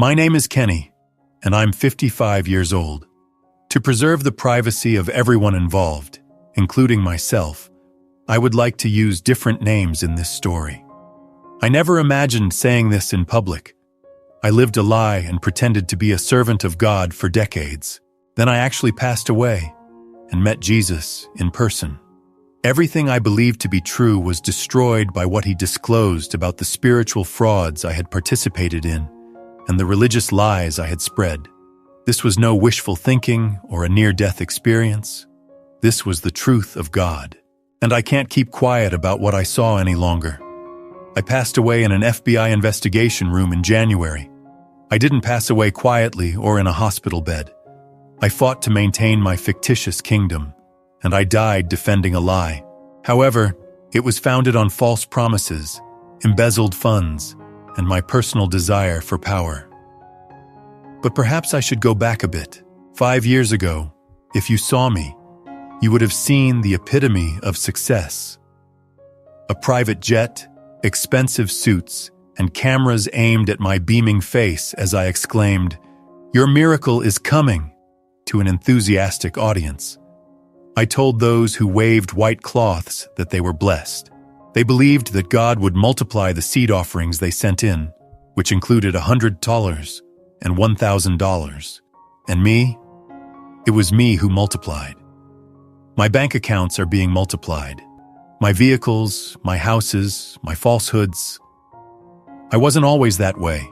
My name is Kenny, and I'm 55 years old. To preserve the privacy of everyone involved, including myself, I would like to use different names in this story. I never imagined saying this in public. I lived a lie and pretended to be a servant of God for decades. Then I actually passed away and met Jesus in person. Everything I believed to be true was destroyed by what he disclosed about the spiritual frauds I had participated in and the religious lies I had spread. This was no wishful thinking or a near-death experience. This was the truth of God. And I can't keep quiet about what I saw any longer. I passed away in an FBI investigation room in January. I didn't pass away quietly or in a hospital bed. I fought to maintain my fictitious kingdom, and I died defending a lie. However, it was founded on false promises, embezzled funds, and my personal desire for power. But perhaps I should go back a bit. 5 years ago, if you saw me, you would have seen the epitome of success. A private jet, expensive suits, and cameras aimed at my beaming face as I exclaimed, "Your miracle is coming," to an enthusiastic audience. I told those who waved white cloths that they were blessed. They believed that God would multiply the seed offerings they sent in, which included $100 and $1,000. And me? It was me who multiplied. My bank accounts are being multiplied. My vehicles, my houses, my falsehoods. I wasn't always that way.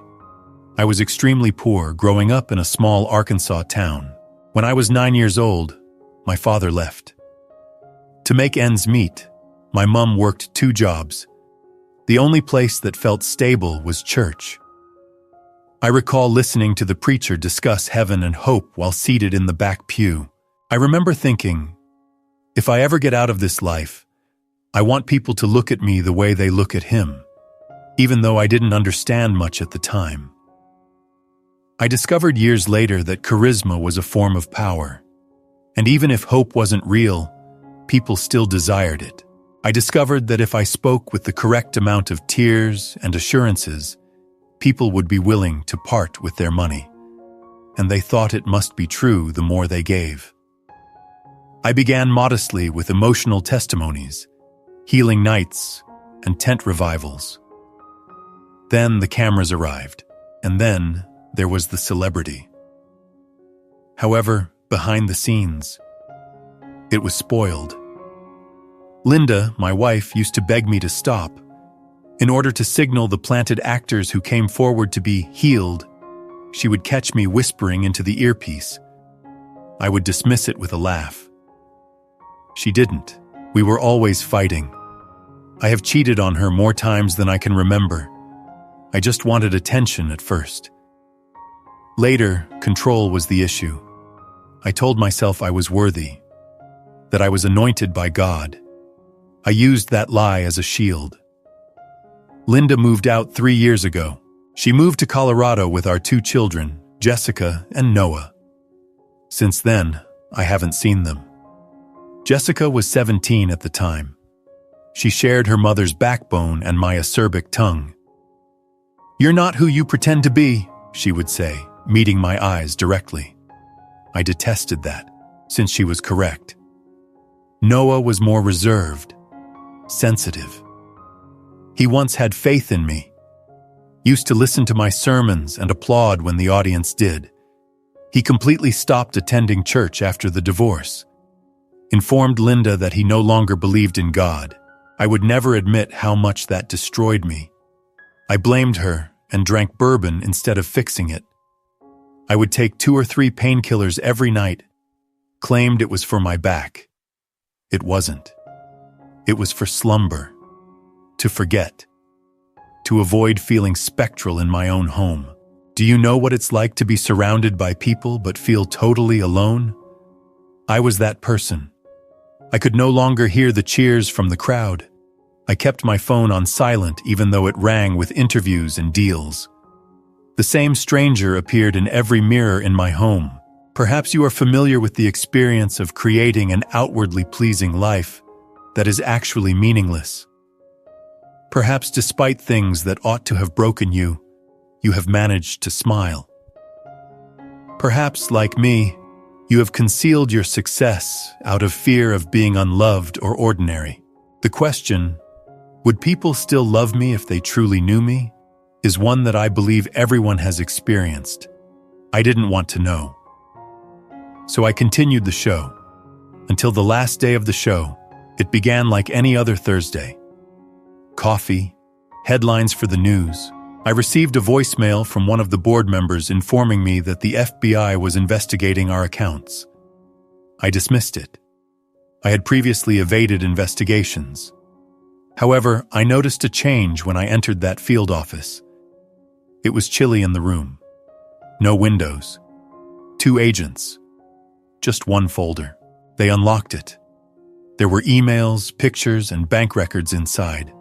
I was extremely poor growing up in a small Arkansas town. When I was 9 years old, my father left. To make ends meet, my mom worked 2 jobs. The only place that felt stable was church. I recall listening to the preacher discuss heaven and hope while seated in the back pew. I remember thinking, if I ever get out of this life, I want people to look at me the way they look at him, even though I didn't understand much at the time. I discovered years later that charisma was a form of power, and even if hope wasn't real, people still desired it. I discovered that if I spoke with the correct amount of tears and assurances, people would be willing to part with their money, and they thought it must be true the more they gave. I began modestly with emotional testimonies, healing nights, and tent revivals. Then the cameras arrived, and then there was the celebrity. However, behind the scenes, it was spoiled. Linda, my wife, used to beg me to stop. In order to signal the planted actors who came forward to be healed, she would catch me whispering into the earpiece. I would dismiss it with a laugh. She didn't. We were always fighting. I have cheated on her more times than I can remember. I just wanted attention at first. Later, control was the issue. I told myself I was worthy, that I was anointed by God. I used that lie as a shield. Linda moved out 3 years ago. She moved to Colorado with our 2 children, Jessica and Noah. Since then, I haven't seen them. Jessica was 17 at the time. She shared her mother's backbone and my acerbic tongue. "You're not who you pretend to be," she would say, meeting my eyes directly. I detested that, since she was correct. Noah was more reserved, sensitive. He once had faith in me, used to listen to my sermons and applaud when the audience did. He completely stopped attending church after the divorce. Informed Linda that he no longer believed in God. I would never admit how much that destroyed me. I blamed her and drank bourbon instead of fixing it. I would take 2 or 3 painkillers every night, claimed it was for my back. It wasn't. It was for slumber, to forget, to avoid feeling spectral in my own home. Do you know what it's like to be surrounded by people but feel totally alone? I was that person. I could no longer hear the cheers from the crowd. I kept my phone on silent even though it rang with interviews and deals. The same stranger appeared in every mirror in my home. Perhaps you are familiar with the experience of creating an outwardly pleasing life that is actually meaningless. Perhaps despite things that ought to have broken you, you have managed to smile. Perhaps, like me, you have concealed your success out of fear of being unloved or ordinary. The question, would people still love me if they truly knew me, is one that I believe everyone has experienced. I didn't want to know. So I continued the show. Until the last day of the show, it began like any other Thursday. Coffee, headlines for the news. I received a voicemail from one of the board members informing me that the FBI was investigating our accounts. I dismissed it. I had previously evaded investigations. However, I noticed a change when I entered that field office. It was chilly in the room. No windows. 2 agents. Just one folder. They unlocked it. There were emails, pictures, and bank records inside.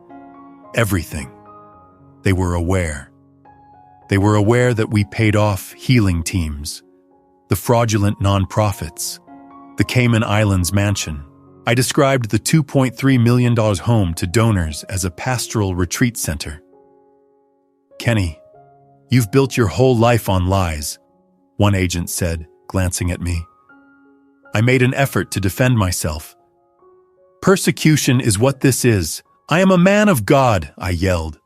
Everything. They were aware. They were aware that we paid off healing teams, the fraudulent nonprofits, the Cayman Islands mansion. I described the $2.3 million home to donors as a pastoral retreat center. Kenny, you've built your whole life on lies, one agent said, glancing at me. I made an effort to defend myself. Persecution is what this is. I am a man of God, I yelled.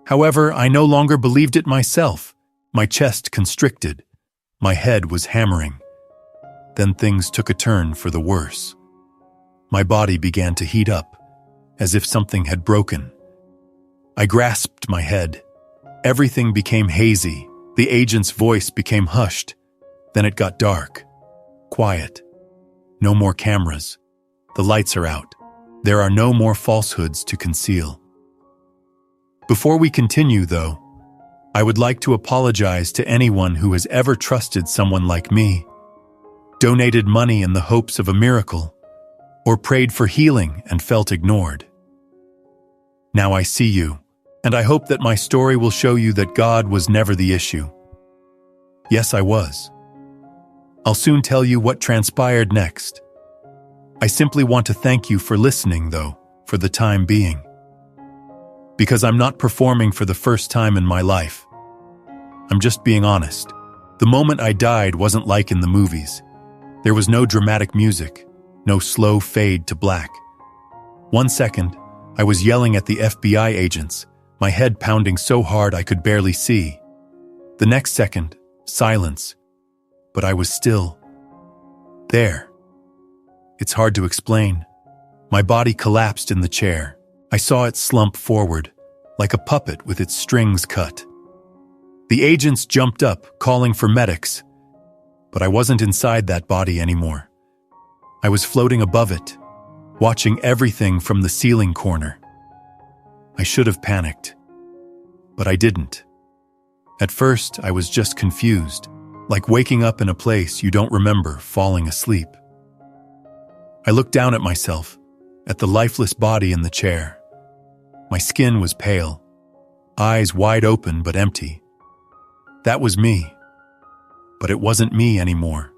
However, I no longer believed it myself. My chest constricted. My head was hammering. Then things took a turn for the worse. My body began to heat up, as if something had broken. I grasped my head. Everything became hazy. The agent's voice became hushed. Then it got dark. Quiet. No more cameras. The lights are out. There are no more falsehoods to conceal. Before we continue, though, I would like to apologize to anyone who has ever trusted someone like me, donated money in the hopes of a miracle, or prayed for healing and felt ignored. Now I see you, and I hope that my story will show you that God was never the issue. Yes, I was. I'll soon tell you what transpired next. I simply want to thank you for listening, though, for the time being. Because I'm not performing for the first time in my life. I'm just being honest. The moment I died wasn't like in the movies. There was no dramatic music, no slow fade to black. 1 second, I was yelling at the FBI agents, my head pounding so hard I could barely see. The next second, silence. But I was still there. It's hard to explain. My body collapsed in the chair. I saw it slump forward, like a puppet with its strings cut. The agents jumped up, calling for medics. But I wasn't inside that body anymore. I was floating above it, watching everything from the ceiling corner. I should have panicked, but I didn't. At first, I was just confused, like waking up in a place you don't remember falling asleep. I looked down at myself, at the lifeless body in the chair. My skin was pale, eyes wide open but empty. That was me, but it wasn't me anymore.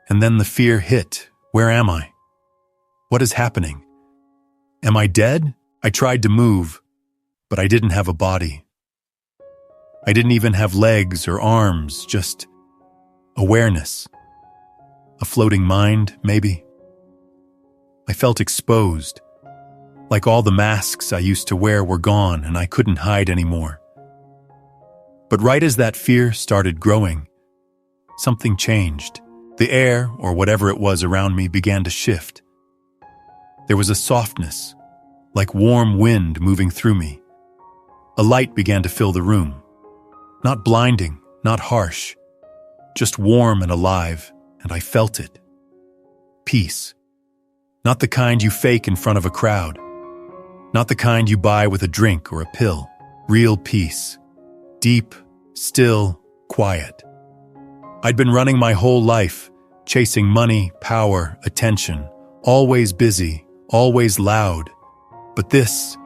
And then the fear hit. Where am I? What is happening? Am I dead? I tried to move, but I didn't have a body. I didn't even have legs or arms, just awareness. A floating mind, maybe. I felt exposed, like all the masks I used to wear were gone and I couldn't hide anymore. But right as that fear started growing, something changed. The air, or whatever it was around me, began to shift. There was a softness, like warm wind moving through me. A light began to fill the room. Not blinding, not harsh, just warm and alive, and I felt it. Peace. Not the kind you fake in front of a crowd. Not the kind you buy with a drink or a pill. Real peace. Deep, still, quiet. I'd been running my whole life, chasing money, power, attention, always busy, always loud. But this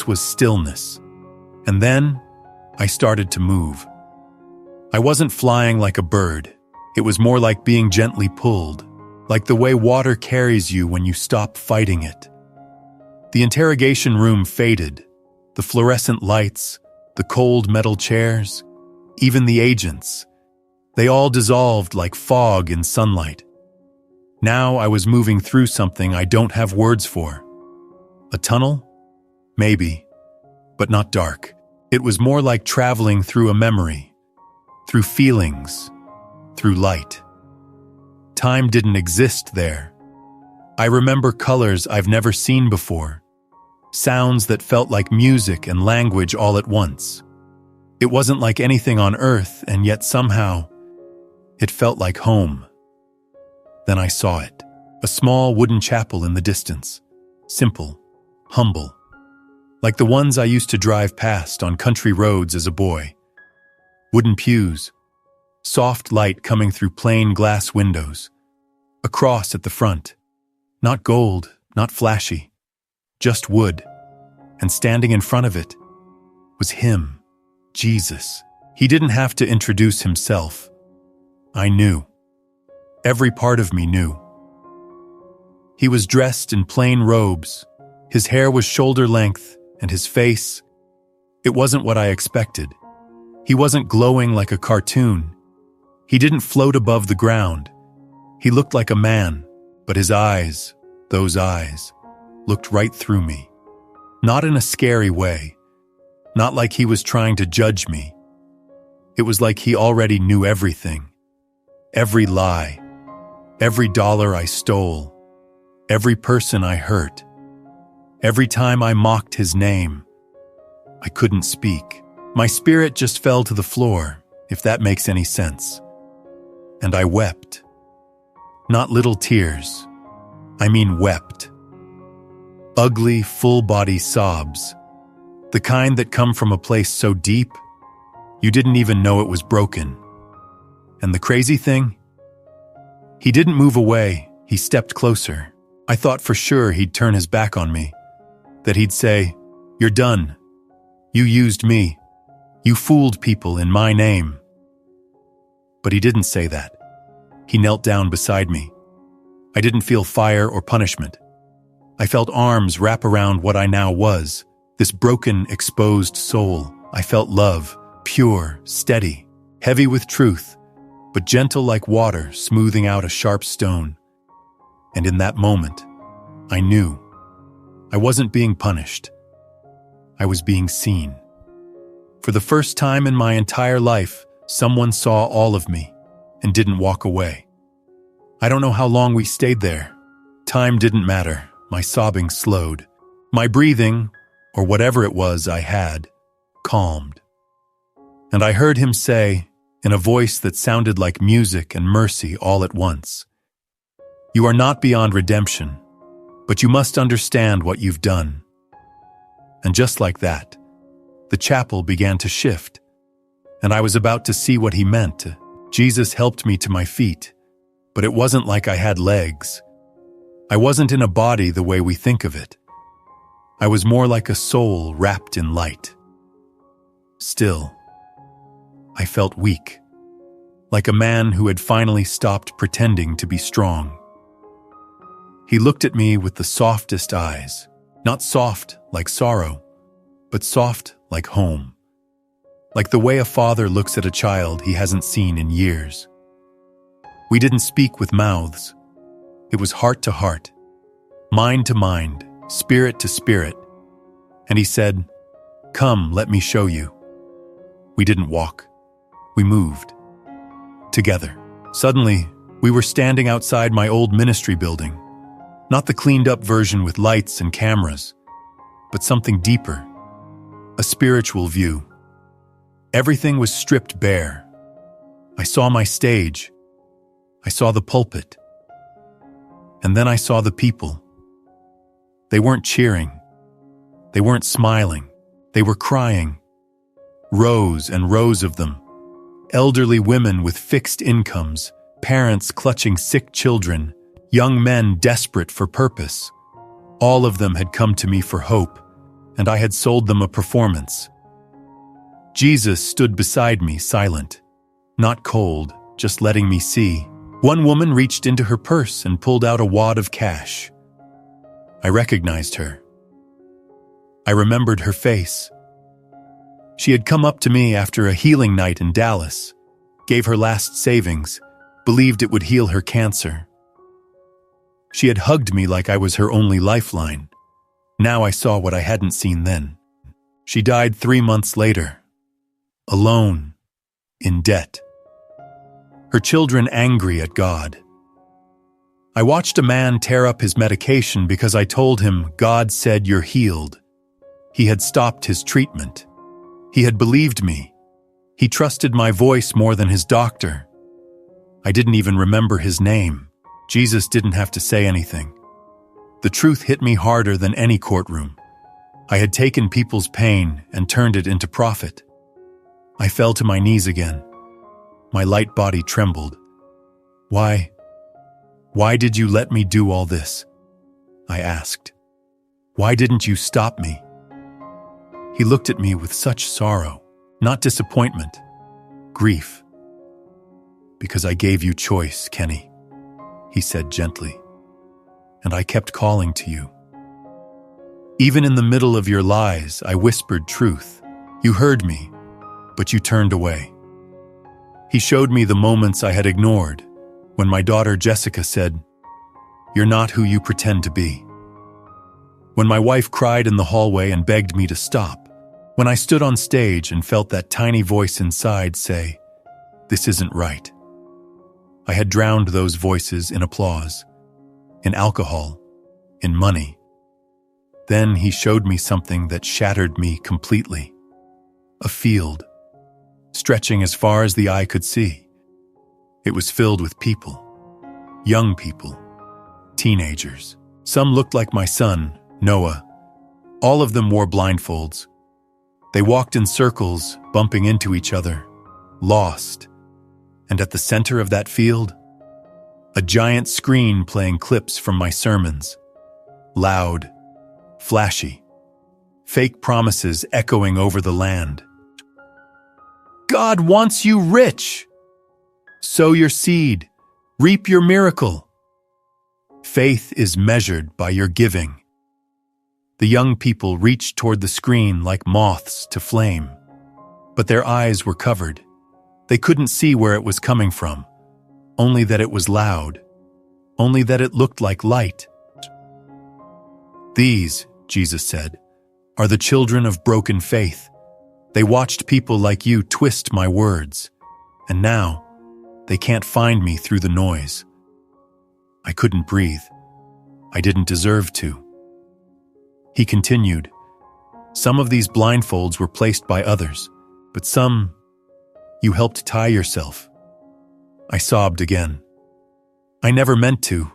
was stillness. And then I started to move. I wasn't flying like a bird. It was more like being gently pulled, like the way water carries you when you stop fighting it. The interrogation room faded, the fluorescent lights, the cold metal chairs, even the agents. They all dissolved like fog in sunlight. Now I was moving through something I don't have words for. A tunnel? Maybe, but not dark. It was more like traveling through a memory, through feelings, through light. Time didn't exist there. I remember colors I've never seen before, sounds that felt like music and language all at once. It wasn't like anything on earth, and yet somehow, it felt like home. Then I saw it, a small wooden chapel in the distance, simple, humble, like the ones I used to drive past on country roads as a boy. Wooden pews, soft light coming through plain glass windows, a cross at the front, not gold, not flashy, just wood, and standing in front of it was him, Jesus. He didn't have to introduce himself. I knew. Every part of me knew. He was dressed in plain robes. His hair was shoulder length, and his face, it wasn't what I expected. He wasn't glowing like a cartoon. He didn't float above the ground. He looked like a man, but his eyes, those eyes, looked right through me. Not in a scary way. Not like he was trying to judge me. It was like he already knew everything. Every lie. Every dollar I stole. Every person I hurt. Every time I mocked his name. I couldn't speak. My spirit just fell to the floor, if that makes any sense. And I wept. Not little tears. I mean wept. Ugly, full-body sobs. The kind that come from a place so deep, you didn't even know it was broken. And the crazy thing? He didn't move away, he stepped closer. I thought for sure he'd turn his back on me. That he'd say, "You're done. You used me. You fooled people in my name." But he didn't say that. He knelt down beside me. I didn't feel fire or punishment. I felt arms wrap around what I now was, this broken, exposed soul. I felt love, pure, steady, heavy with truth, but gentle like water smoothing out a sharp stone. And in that moment, I knew. I wasn't being punished. I was being seen. For the first time in my entire life, someone saw all of me and didn't walk away. I don't know how long we stayed there. Time didn't matter. My sobbing slowed. My breathing, or whatever it was I had, calmed. And I heard him say, in a voice that sounded like music and mercy all at once, "You are not beyond redemption, but you must understand what you've done." And just like that, the chapel began to shift, and I was about to see what he meant. Jesus helped me to my feet, but it wasn't like I had legs. I wasn't in a body the way we think of it. I was more like a soul wrapped in light. Still, I felt weak, like a man who had finally stopped pretending to be strong. He looked at me with the softest eyes, not soft like sorrow, but soft like home. Like the way a father looks at a child he hasn't seen in years. We didn't speak with mouths. It was heart to heart, mind to mind, spirit to spirit. And he said, "Come, let me show you." We didn't walk. We moved. Together. Suddenly, we were standing outside my old ministry building. Not the cleaned-up version with lights and cameras, but something deeper. A spiritual view. Everything was stripped bare. I saw my stage. I saw the pulpit. And then I saw the people. They weren't cheering. They weren't smiling. They were crying. Rows and rows of them. Elderly women with fixed incomes, parents clutching sick children, young men desperate for purpose. All of them had come to me for hope, and I had sold them a performance. Jesus stood beside me, silent, not cold, just letting me see. One woman reached into her purse and pulled out a wad of cash. I recognized her. I remembered her face. She had come up to me after a healing night in Dallas, gave her last savings, believed it would heal her cancer. She had hugged me like I was her only lifeline. Now I saw what I hadn't seen then. She died 3 months later, alone, in debt. Her children angry at God. I watched a man tear up his medication because I told him God said you're healed. He had stopped his treatment. He had believed me. He trusted my voice more than his doctor. I didn't even remember his name. Jesus didn't have to say anything. The truth hit me harder than any courtroom. I had taken people's pain and turned it into profit. I fell to my knees again. My light body trembled. Why did you let me do all this? I asked. Why didn't you stop me? He looked at me with such sorrow, not disappointment, grief. Because I gave you choice, Kenny, he said gently, and I kept calling to you. Even in the middle of your lies, I whispered truth. You heard me, but you turned away. He showed me the moments I had ignored, when my daughter Jessica said, "You're not who you pretend to be." When my wife cried in the hallway and begged me to stop. When I stood on stage and felt that tiny voice inside say, "This isn't right." I had drowned those voices in applause, in alcohol, in money. Then he showed me something that shattered me completely. A field, stretching as far as the eye could see. It was filled with people, young people, teenagers. Some looked like my son, Noah. All of them wore blindfolds. They walked in circles, bumping into each other, lost. And at the center of that field, a giant screen playing clips from my sermons. Loud, flashy, fake promises echoing over the land. God wants you rich. Sow your seed, reap your miracle. Faith is measured by your giving. The young people reached toward the screen like moths to flame, but their eyes were covered. They couldn't see where it was coming from, only that it was loud, only that it looked like light. These, Jesus said, are the children of broken faith. They watched people like you twist my words, and now they can't find me through the noise. I couldn't breathe. I didn't deserve to. He continued, some of these blindfolds were placed by others, but some you helped tie yourself. I sobbed again. I never meant to.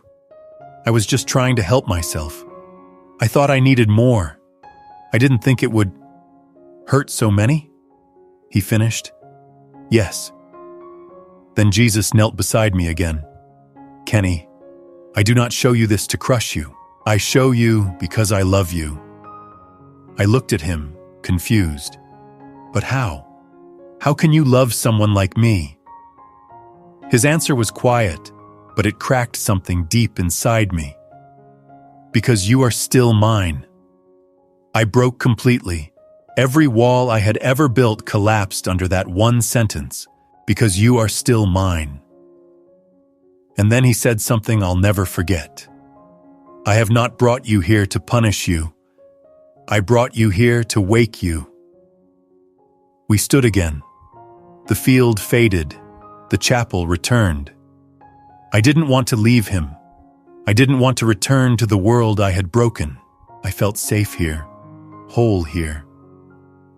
I was just trying to help myself. I thought I needed more. I didn't think it would hurt so many. He finished. Yes. Then Jesus knelt beside me again. Kenny, I do not show you this to crush you. I show you because I love you. I looked at him, confused. But how? How can you love someone like me? His answer was quiet, but it cracked something deep inside me. Because you are still mine. I broke completely. Every wall I had ever built collapsed under that one sentence. Because you are still mine. And then he said something I'll never forget. I have not brought you here to punish you. I brought you here to wake you. We stood again. The field faded. The chapel returned. I didn't want to leave him. I didn't want to return to the world I had broken. I felt safe here, whole here.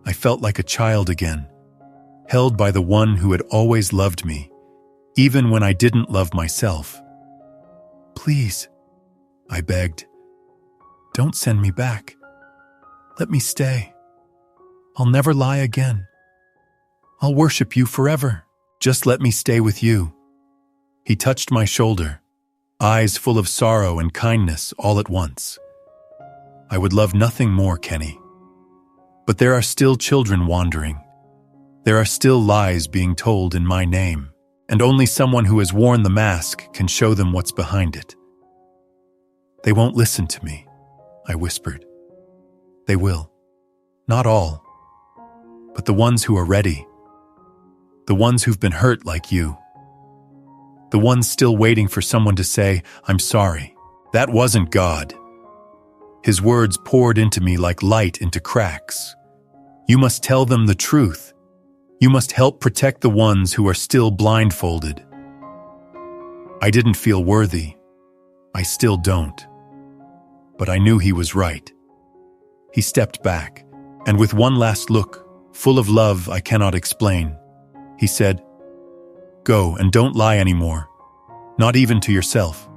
I felt like a child again, held by the one who had always loved me, even when I didn't love myself. Please, I begged, don't send me back. Let me stay. I'll never lie again. I'll worship you forever. Just let me stay with you. He touched my shoulder, eyes full of sorrow and kindness all at once. I would love nothing more, Kenny. But there are still children wandering. There are still lies being told in my name, and only someone who has worn the mask can show them what's behind it. They won't listen to me, I whispered. They will. Not all. but the ones who are ready. The ones who've been hurt like you. The ones still waiting for someone to say, "I'm sorry." That wasn't God. His words poured into me like light into cracks. You must tell them the truth. You must help protect the ones who are still blindfolded. I didn't feel worthy. I still don't. But I knew he was right. He stepped back, and with one last look, full of love I cannot explain, he said, "Go and don't lie anymore, not even to yourself."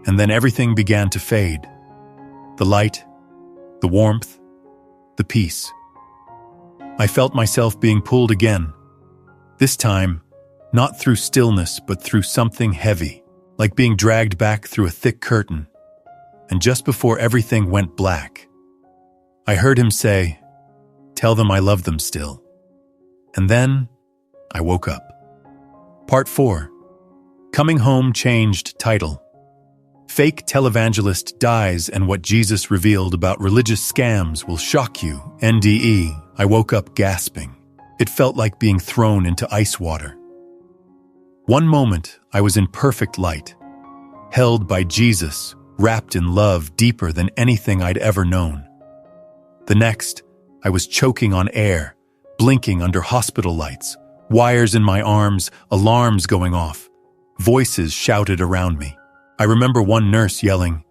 And then everything began to fade. The light, the warmth, the peace. I felt myself being pulled again. This time, not through stillness, but through something heavy, like being dragged back through a thick curtain. And just before everything went black, I heard him say, "Tell them I love them still." And then I woke up. Part 4. Coming Home changed title. Fake televangelist dies and what Jesus revealed about religious scams will shock you. NDE. I woke up gasping. It felt like being thrown into ice water. One moment, I was in perfect light, held by Jesus, wrapped in love deeper than anything I'd ever known. The next, I was choking on air, blinking under hospital lights, wires in my arms, alarms going off. Voices shouted around me. I remember one nurse yelling,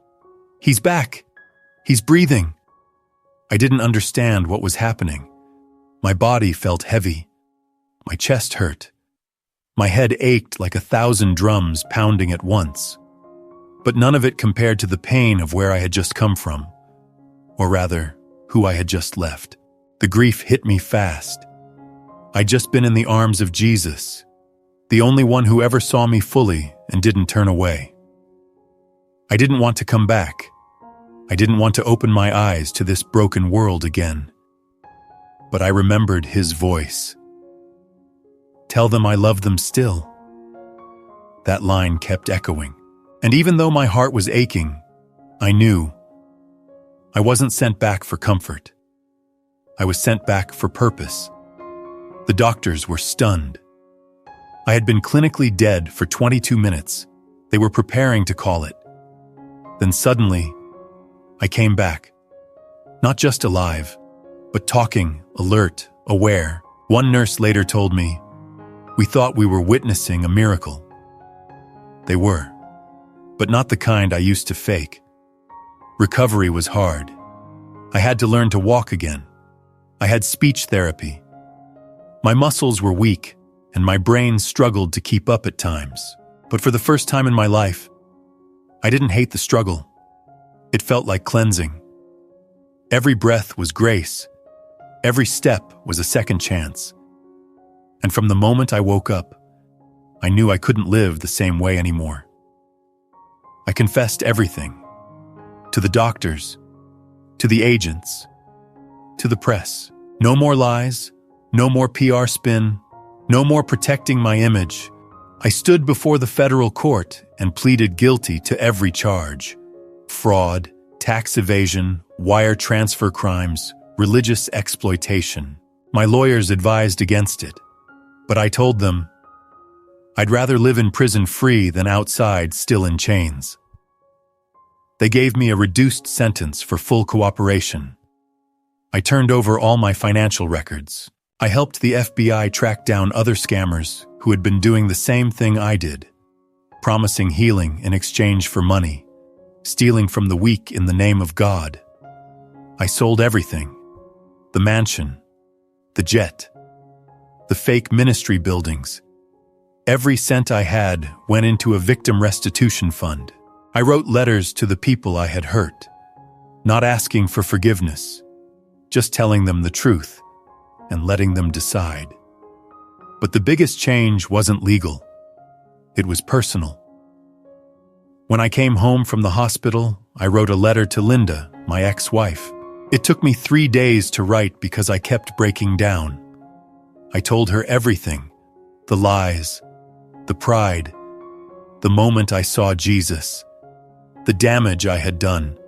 "He's back! He's breathing!" I didn't understand what was happening. My body felt heavy. My chest hurt. My head ached like 1,000 drums pounding at once. But none of it compared to the pain of where I had just come from. Or rather, who I had just left. The grief hit me fast. I'd just been in the arms of Jesus, the only one who ever saw me fully and didn't turn away. I didn't want to come back. I didn't want to open my eyes to this broken world again. But I remembered his voice. "Tell them I love them still." That line kept echoing. And even though my heart was aching, I knew I wasn't sent back for comfort. I was sent back for purpose. The doctors were stunned. I had been clinically dead for 22 minutes. They were preparing to call it. Then suddenly, I came back. Not just alive, but talking, alert, aware. One nurse later told me, "We thought we were witnessing a miracle." They were, but not the kind I used to fake. Recovery was hard. I had to learn to walk again. I had speech therapy. My muscles were weak, and my brain struggled to keep up at times. But for the first time in my life, I didn't hate the struggle. It felt like cleansing. Every breath was grace. Every step was a second chance. And from the moment I woke up, I knew I couldn't live the same way anymore. I confessed everything. To the doctors, to the agents, to the press. No more lies, no more PR spin, no more protecting my image. I stood before the federal court and pleaded guilty to every charge. Fraud, tax evasion, wire transfer crimes, religious exploitation. My lawyers advised against it, but I told them, I'd rather live in prison free than outside still in chains. They gave me a reduced sentence for full cooperation. I turned over all my financial records. I helped the FBI track down other scammers who had been doing the same thing I did, promising healing in exchange for money, stealing from the weak in the name of God. I sold everything: the mansion, the jet, the fake ministry buildings. Every cent I had went into a victim restitution fund. I wrote letters to the people I had hurt, not asking for forgiveness, just telling them the truth and letting them decide. But the biggest change wasn't legal. It was personal. When I came home from the hospital, I wrote a letter to Linda, my ex-wife. It took me 3 days to write because I kept breaking down. I told her everything: the lies, the pride, the moment I saw Jesus, the damage I had done.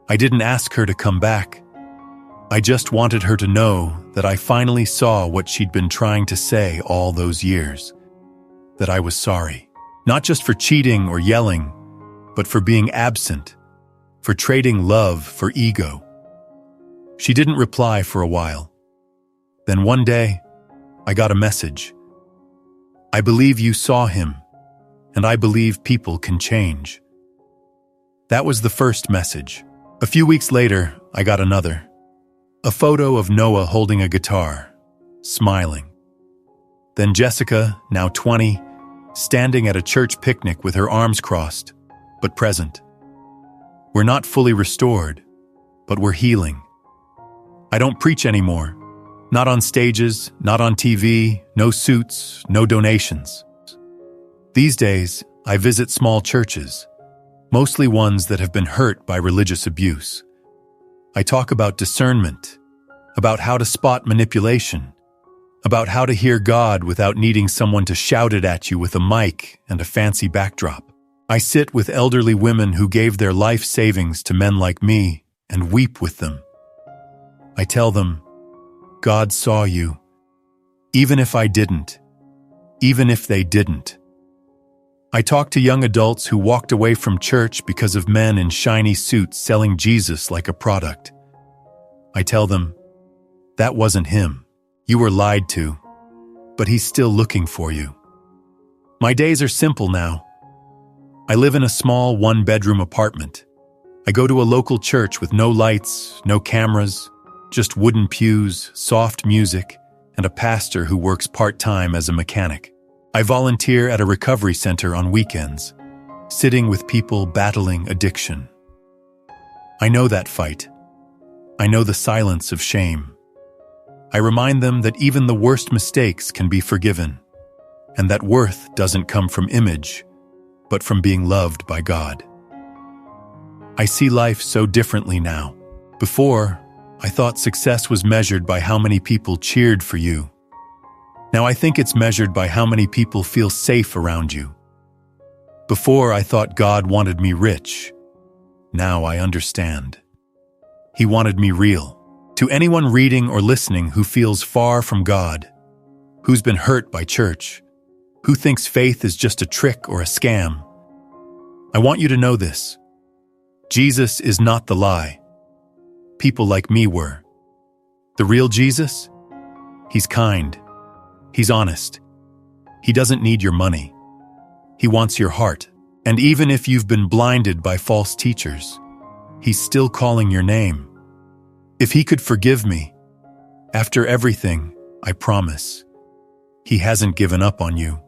I didn't ask her to come back. I just wanted her to know that I finally saw what she'd been trying to say all those years. That I was sorry. Not just for cheating or yelling, but for being absent, for trading love for ego. She didn't reply for a while. Then one day, I got a message. I believe you saw him, and I believe people can change. That was the first message. A few weeks later, I got another. A photo of Noah holding a guitar, smiling. Then Jessica, now 20, standing at a church picnic with her arms crossed, but present. We're not fully restored, but we're healing. I don't preach anymore. Not on stages, not on TV, no suits, no donations. These days, I visit small churches, mostly ones that have been hurt by religious abuse. I talk about discernment, about how to spot manipulation, about how to hear God without needing someone to shout it at you with a mic and a fancy backdrop. I sit with elderly women who gave their life savings to men like me and weep with them. I tell them, God saw you, even if I didn't, even if they didn't. I talk to young adults who walked away from church because of men in shiny suits selling Jesus like a product. I tell them, that wasn't him. You were lied to, but he's still looking for you. My days are simple now. I live in a small one-bedroom apartment. I go to a local church with no lights, no cameras, just wooden pews, soft music, and a pastor who works part-time as a mechanic. I volunteer at a recovery center on weekends, sitting with people battling addiction. I know that fight. I know the silence of shame. I remind them that even the worst mistakes can be forgiven, and that worth doesn't come from image, but from being loved by God. I see life so differently now. Before, I thought success was measured by how many people cheered for you. Now I think it's measured by how many people feel safe around you. Before I thought God wanted me rich. Now I understand. He wanted me real. To anyone reading or listening who feels far from God, who's been hurt by church, who thinks faith is just a trick or a scam, I want you to know this. Jesus is not the lie. People like me were. The real Jesus? He's kind. He's honest. He doesn't need your money. He wants your heart. And even if you've been blinded by false teachers, he's still calling your name. If he could forgive me, after everything, I promise, he hasn't given up on you.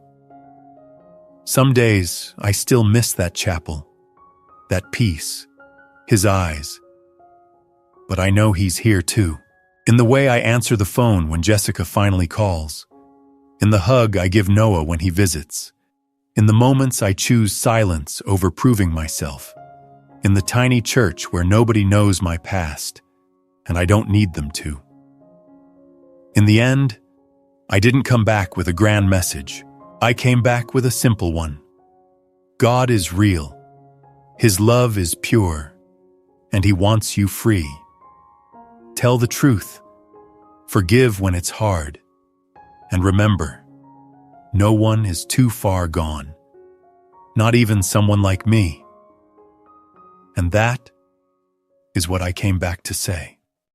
Some days, I still miss that chapel, that peace, his eyes. But I know he's here too. In the way I answer the phone when Jessica finally calls. In the hug I give Noah when he visits. In the moments I choose silence over proving myself. In the tiny church where nobody knows my past, and I don't need them to. In the end, I didn't come back with a grand message. I came back with a simple one. God is real. His love is pure, and he wants you free. Tell the truth. Forgive when it's hard. And remember, no one is too far gone. Not even someone like me. And that is what I came back to say.